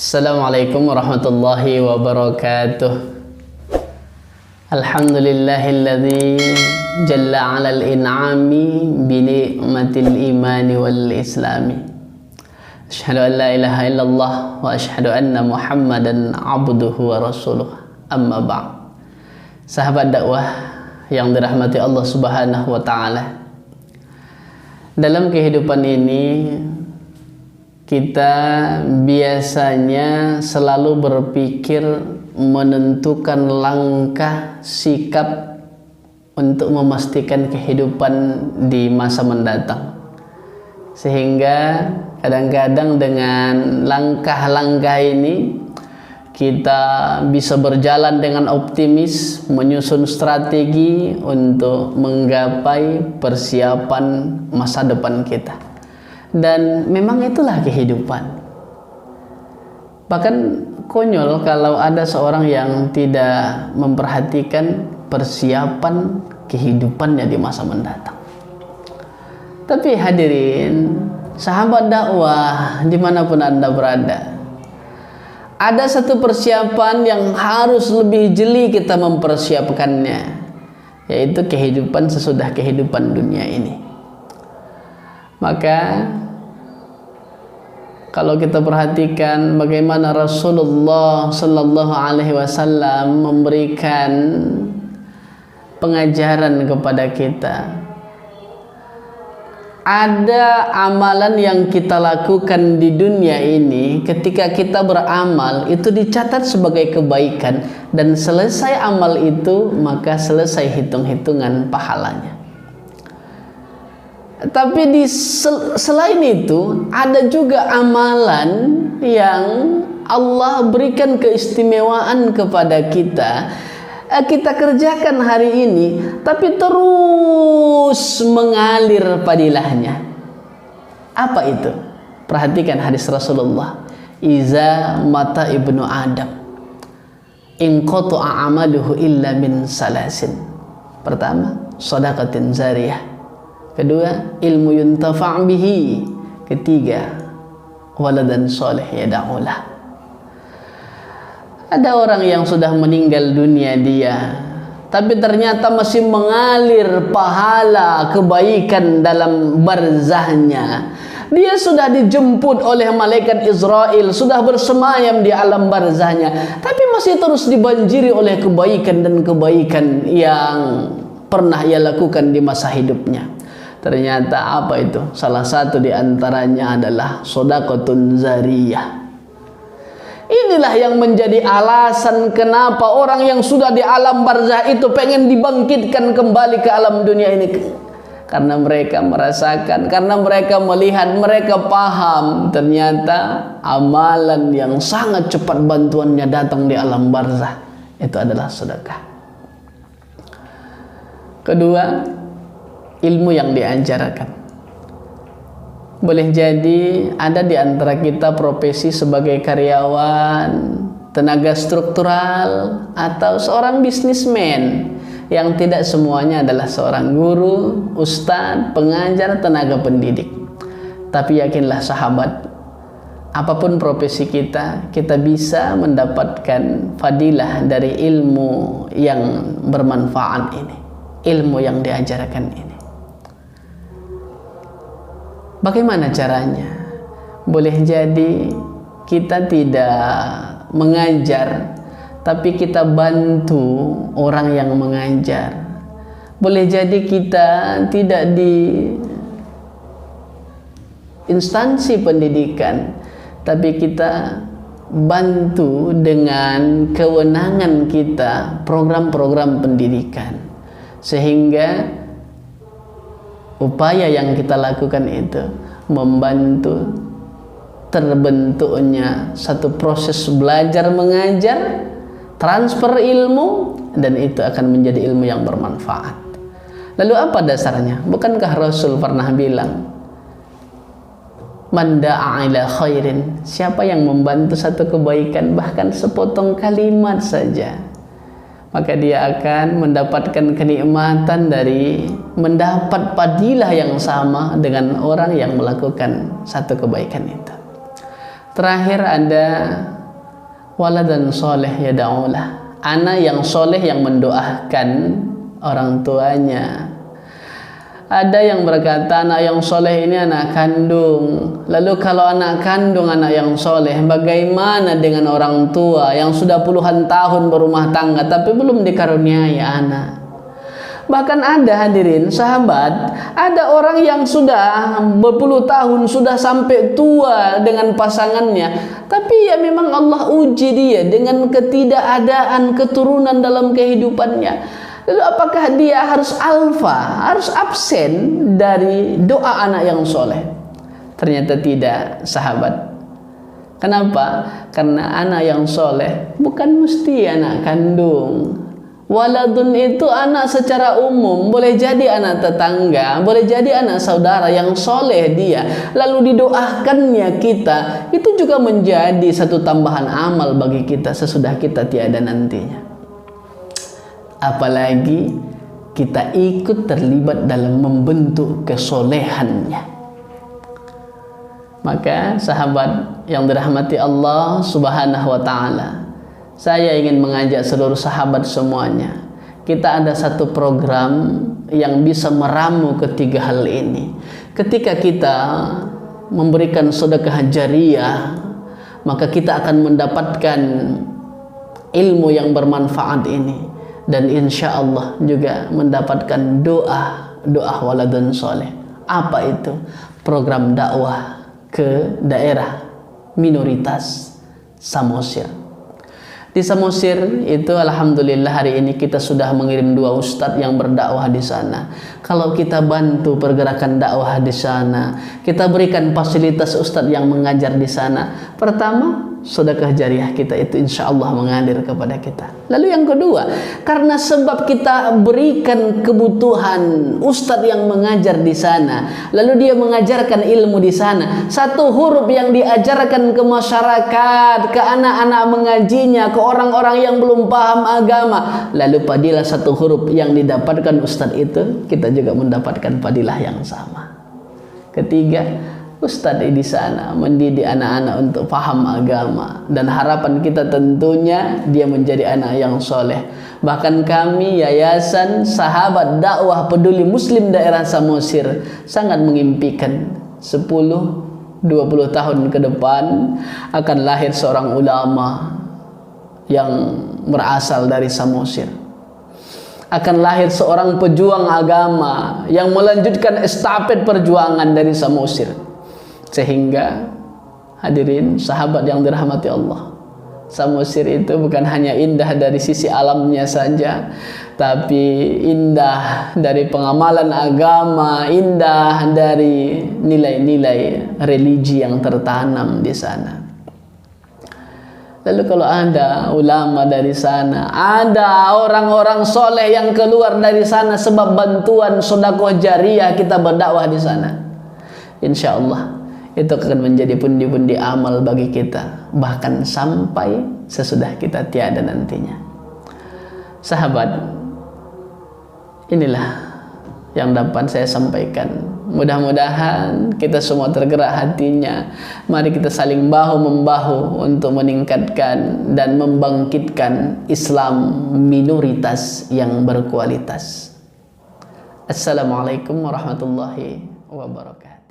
Assalamualaikum warahmatullahi wabarakatuh. Alhamdulillahilladzi jalla 'alal in'ami bi ni'matil imani wal islami. Asyhadu an la ilaha illallah wa asyhadu anna Muhammadan 'abduhu wa rasuluh. Amma ba'd. Sahabat dakwah yang dirahmati Allah Subhanahu wa taala. Dalam kehidupan ini kita biasanya selalu berpikir menentukan langkah sikap untuk memastikan kehidupan di masa mendatang, sehingga kadang-kadang dengan langkah-langkah ini kita bisa berjalan dengan optimis, menyusun strategi untuk menggapai persiapan masa depan kita. Dan memang itulah kehidupan. Bahkan konyol kalau ada seorang yang tidak memperhatikan persiapan kehidupannya di masa mendatang. Tapi hadirin, sahabat dakwah dimanapun Anda berada, ada satu persiapan yang harus lebih jeli kita mempersiapkannya, yaitu kehidupan sesudah kehidupan dunia ini. Maka kalau kita perhatikan bagaimana Rasulullah Sallallahu Alaihi Wasallam memberikan pengajaran kepada kita, ada amalan yang kita lakukan di dunia ini, ketika kita beramal itu dicatat sebagai kebaikan, dan selesai amal itu maka selesai hitung-hitungan pahalanya. Tapi selain itu ada juga amalan yang Allah berikan keistimewaan kepada kita. Kita kerjakan hari ini, tapi terus mengalir padilahnya. Apa itu? Perhatikan hadis Rasulullah. Iza mata ibnu Adam inqata'a amaluhu illa min salasin. Pertama, shadaqatin zariyah. Kedua, ilmu yuntafa' bihi. Ketiga, waladan soleh yada'ulah. Ada orang yang sudah meninggal dunia dia, tapi ternyata masih mengalir pahala kebaikan dalam barzahnya. Dia sudah dijemput oleh malaikat Israel, sudah bersemayam di alam barzahnya, tapi masih terus dibanjiri oleh kebaikan dan kebaikan yang pernah ia lakukan di masa hidupnya. Ternyata apa itu? Salah satu di antaranya adalah shadaqatun zariyah. Inilah yang menjadi alasan kenapa orang yang sudah di alam barzah itu pengen dibangkitkan kembali ke alam dunia ini. Karena mereka merasakan, karena mereka melihat, mereka paham ternyata amalan yang sangat cepat bantuannya datang di alam barzah itu adalah sedekah. Kedua, ilmu yang diajarkan. Boleh jadi ada di antara kita profesi sebagai karyawan, tenaga struktural, atau seorang bisnismen yang tidak semuanya adalah seorang guru, ustadz, pengajar, tenaga pendidik. Tapi yakinlah sahabat, apapun profesi kita, kita bisa mendapatkan fadilah dari ilmu yang bermanfaat ini, ilmu yang diajarkan ini. Bagaimana caranya? Boleh jadi kita tidak mengajar, tapi kita bantu orang yang mengajar. Boleh jadi kita tidak di instansi pendidikan, tapi kita bantu dengan kewenangan kita program-program pendidikan, sehingga upaya yang kita lakukan itu membantu terbentuknya satu proses belajar mengajar, transfer ilmu, dan itu akan menjadi ilmu yang bermanfaat. Lalu apa dasarnya? Bukankah Rasul pernah bilang, man da'a ila khairin, siapa yang membantu satu kebaikan bahkan sepotong kalimat saja, maka dia akan mendapatkan kenikmatan dari mendapat fadilah yang sama dengan orang yang melakukan satu kebaikan itu. Terakhir ada waladan soleh yad'ulah, anak yang soleh yang mendoakan orang tuanya. Ada yang berkata anak yang soleh ini anak kandung. Lalu kalau anak kandung anak yang soleh, bagaimana dengan orang tua yang sudah puluhan tahun berumah tangga tapi belum dikaruniai anak? Bahkan ada hadirin sahabat, ada orang yang sudah berpuluh tahun, sudah sampai tua dengan pasangannya, tapi ya memang Allah uji dia dengan ketidakadaan keturunan dalam kehidupannya. Lalu apakah dia harus harus absen dari doa anak yang soleh? Ternyata tidak, sahabat. Kenapa? Karena anak yang soleh bukan mesti anak kandung. Waladun itu anak secara umum, boleh jadi anak tetangga, boleh jadi anak saudara yang soleh dia, lalu didoakannya kita, itu juga menjadi satu tambahan amal bagi kita sesudah kita tiada nantinya. Apalagi kita ikut terlibat dalam membentuk kesolehannya. Maka sahabat yang dirahmati Allah Subhanahu wa ta'ala, saya ingin mengajak seluruh sahabat semuanya, kita ada satu program yang bisa meramu ketiga hal ini. Ketika kita memberikan sedekah jariyah, maka kita akan mendapatkan ilmu yang bermanfaat ini, dan insya Allah juga mendapatkan doa waladun soleh. Apa itu? Program dakwah ke daerah minoritas Samosir. Di Samosir itu alhamdulillah hari ini kita sudah mengirim 2 ustadz yang berdakwah di sana. Kalau kita bantu pergerakan dakwah di sana, kita berikan fasilitas ustadz yang mengajar di sana, pertama sedekah jariah kita itu insya Allah mengalir kepada kita. Lalu yang kedua, karena sebab kita berikan kebutuhan ustadz yang mengajar di sana, lalu dia mengajarkan ilmu di sana, satu huruf yang diajarkan ke masyarakat, ke anak-anak mengajinya, ke orang-orang yang belum paham agama, lalu padilah satu huruf yang didapatkan ustadz itu, kita juga mendapatkan padilah yang sama. Ketiga, ustadz di sana mendidik anak-anak untuk paham agama, dan harapan kita tentunya dia menjadi anak yang soleh. Bahkan kami Yayasan Sahabat Dakwah Peduli Muslim Daerah Samosir sangat mengimpikan 10-20 tahun ke depan akan lahir seorang ulama yang berasal dari Samosir. Akan lahir seorang pejuang agama yang melanjutkan estafet perjuangan dari Samosir. Sehingga hadirin sahabat yang dirahmati Allah, Samosir itu bukan hanya indah dari sisi alamnya saja, tapi indah dari pengamalan agama, indah dari nilai-nilai religi yang tertanam di sana. Lalu kalau ada ulama dari sana, ada orang-orang soleh yang keluar dari sana sebab bantuan sedekah jariyah kita berdakwah di sana, insya Allah itu akan menjadi pundi-pundi amal bagi kita, bahkan sampai sesudah kita tiada nantinya. Sahabat, inilah yang dapat saya sampaikan. Mudah-mudahan kita semua tergerak hatinya. Mari kita saling bahu-membahu untuk meningkatkan dan membangkitkan Islam minoritas yang berkualitas. Assalamualaikum warahmatullahi wabarakatuh.